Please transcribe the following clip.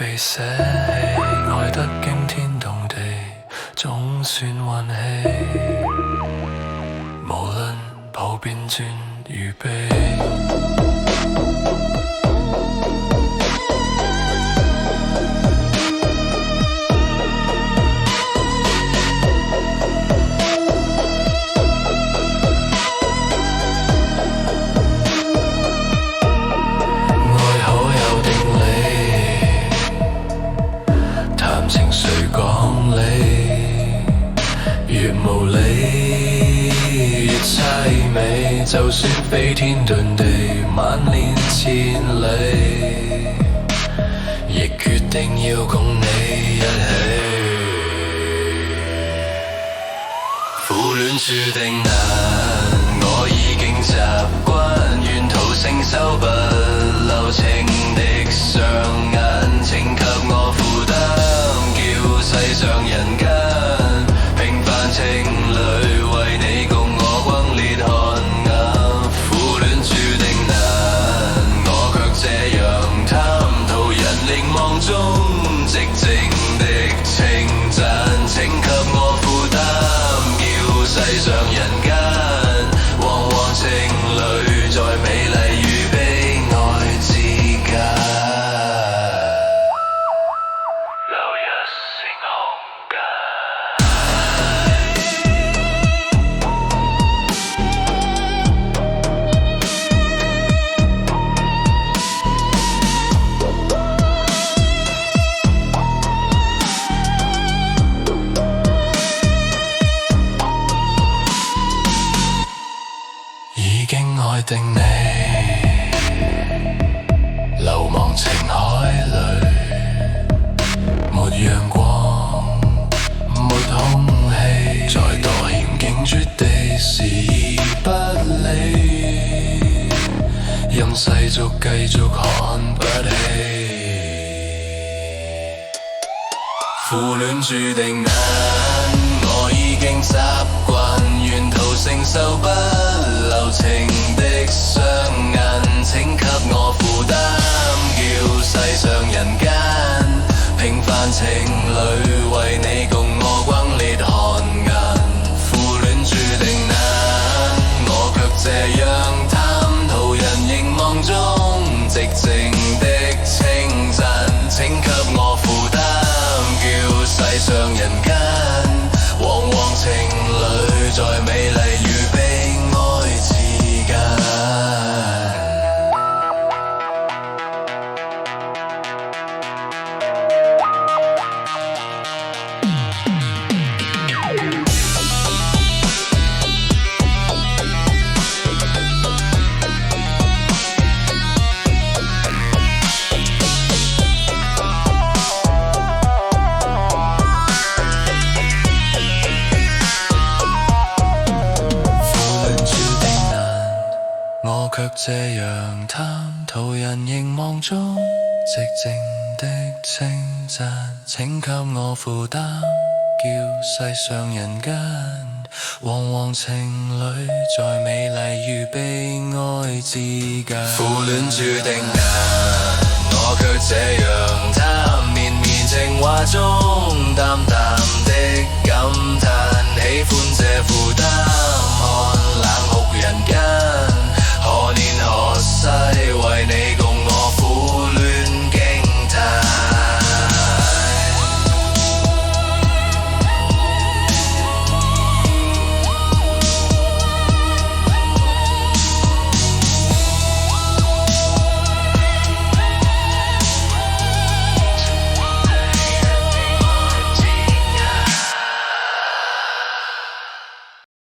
被捨棄，愛得驚天動地，總算運氣。無論普遍尊與卑。越無理越凄美，就算飛天遁地萬年千里，亦決定要共你一起。苦戀注定難，我已經習慣，沿途承受不留情的雙眼，請給我負擔，叫世上人間情侶為你共我轟烈汗顏，苦戀注定難，我卻這樣貪圖人凝望中寂靜的稱讚，請給我負擔，叫世上人間惶惶情侶在美麗與悲哀之間。已經愛定你，流亡情海裏，沒陽光，沒空氣，再多險境絕地視而不理，任世俗繼續看不起。苦戀注定難，我已經習慣，沿途承受不留情的雙眼，請給我負擔，叫世上人間平凡情侶為你共我轟烈汗顏。苦戀注定難，我卻這樣貪圖人凝望中寂靜的稱讚，請給我負擔，叫世上人間惶惶情侶在美麗與悲哀之間。我卻這樣貪圖人凝望中寂靜的稱讚，請給我負擔，叫世上人間惶惶情侶在美麗與悲哀之間。苦戀注定難，我卻這